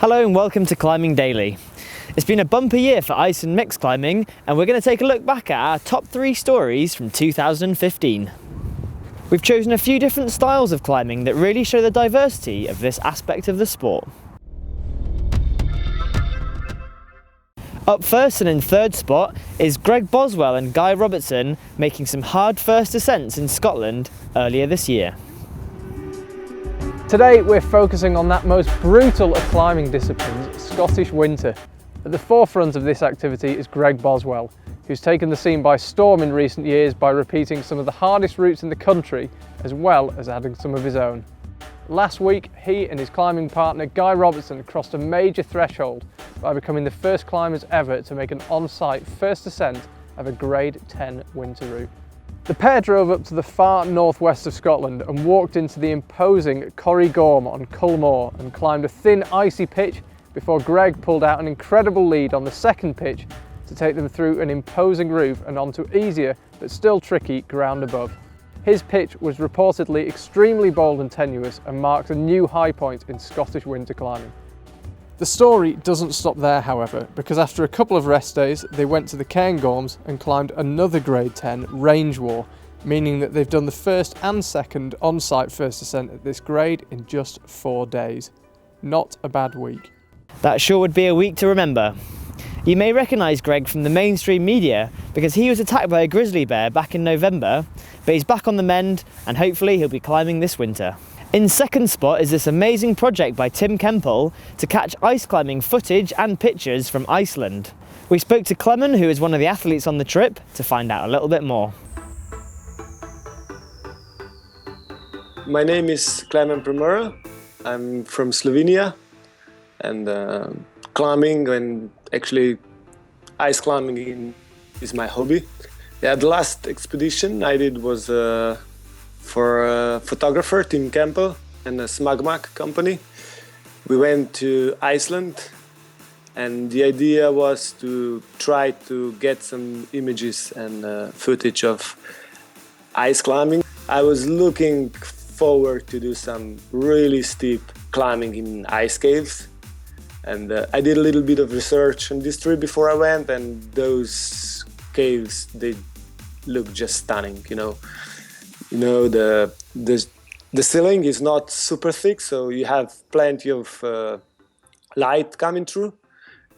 Hello and welcome to Climbing Daily. It's been a bumper year for ice and mixed climbing, and we're going to take a look back at our top 3 stories from 2015. We've chosen a few different styles of climbing that really show the diversity of this aspect of the sport. Up first and in third spot is Greg Boswell and Guy Robertson making some hard first ascents in Scotland earlier this year. Today we're focusing on that most brutal of climbing disciplines, Scottish winter. At the forefront of this activity is Greg Boswell, who's taken the scene by storm in recent years by repeating some of the hardest routes in the country, as well as adding some of his own. Last week, he and his climbing partner Guy Robertson crossed a major threshold by becoming the first climbers ever to make an on-site first ascent of a grade 10 winter route. The pair drove up to the far northwest of Scotland and walked into the imposing Corrie Gorm on Culmore and climbed a thin icy pitch before Greg pulled out an incredible lead on the second pitch to take them through an imposing roof and onto easier but still tricky ground above. His pitch was reportedly extremely bold and tenuous and marks a new high point in Scottish winter climbing. The story doesn't stop there, however, because after a couple of rest days they went to the Cairngorms and climbed another grade 10 range war, meaning that they've done the first and second on-site first ascent at this grade in just 4 days. Not a bad week. That sure would be a week to remember. You may recognise Greg from the mainstream media because he was attacked by a grizzly bear back in November, but he's back on the mend and hopefully he'll be climbing this winter. In second spot is this amazing project by Tim Kemple to catch ice climbing footage and pictures from Iceland. We spoke to Clement, who is one of the athletes on the trip, to find out a little bit more. My name is Clement Primera. I'm from Slovenia, and climbing and actually ice climbing is my hobby. Yeah, the last expedition I did was for a photographer, Tim Campbell, and a Smagmak company. We went to Iceland, and the idea was to try to get some images and footage of ice climbing. I was looking forward to do some really steep climbing in ice caves, and I did a little bit of research on this trip before I went, and those caves, they look just stunning, you know. The ceiling is not super thick, so you have plenty of light coming through,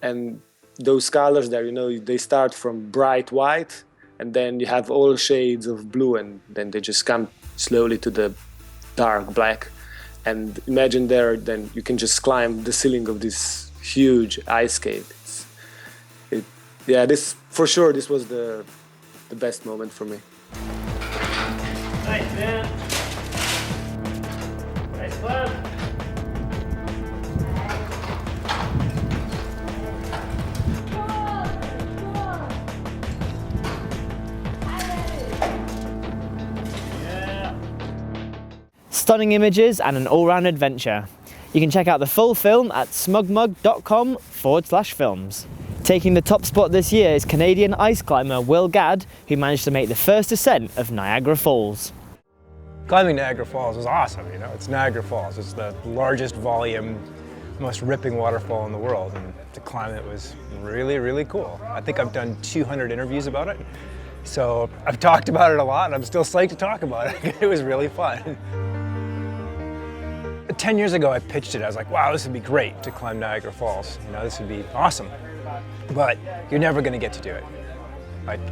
and those colors there, they start from bright white, and then you have all shades of blue, and then they just come slowly to the dark black. And imagine there, then you can just climb the ceiling of this huge ice cave. This for sure, this was the best moment for me. Nice, man. Nice climb. Yeah. Stunning images and an all-round adventure. You can check out the full film at smugmug.com/films. Taking the top spot this year is Canadian ice climber Will Gadd, who managed to make the first ascent of Niagara Falls. Climbing Niagara Falls was awesome, it's Niagara Falls. It's the largest volume, most ripping waterfall in the world, and to climb it was really, really cool. I think I've done 200 interviews about it, so I've talked about it a lot, and I'm still psyched to talk about it. It was really fun. 10 years ago I pitched it, I was like, wow, this would be great to climb Niagara Falls. This would be awesome. But you're never going to get to do it.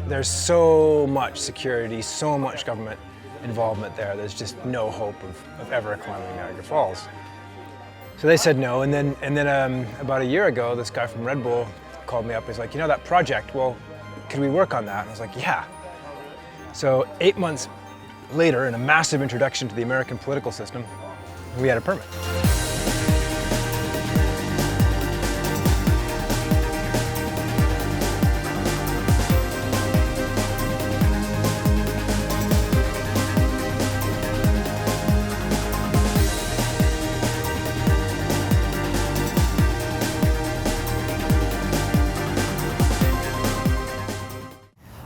There's so much security, so much government involvement there. There's just no hope of ever climbing Niagara Falls. So they said no, and then about a year ago, this guy from Red Bull called me up. He's like, that project, well, could we work on that? And I was like, yeah. So 8 months later, in a massive introduction to the American political system, we had a permit.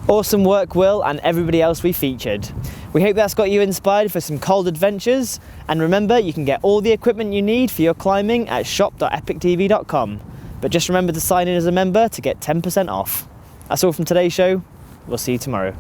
Awesome work, Will, and everybody else we featured. We hope that's got you inspired for some cold adventures, and remember, you can get all the equipment you need for your climbing at shop.epictv.com. But just remember to sign in as a member to get 10% off. That's all from today's show. We'll see you tomorrow.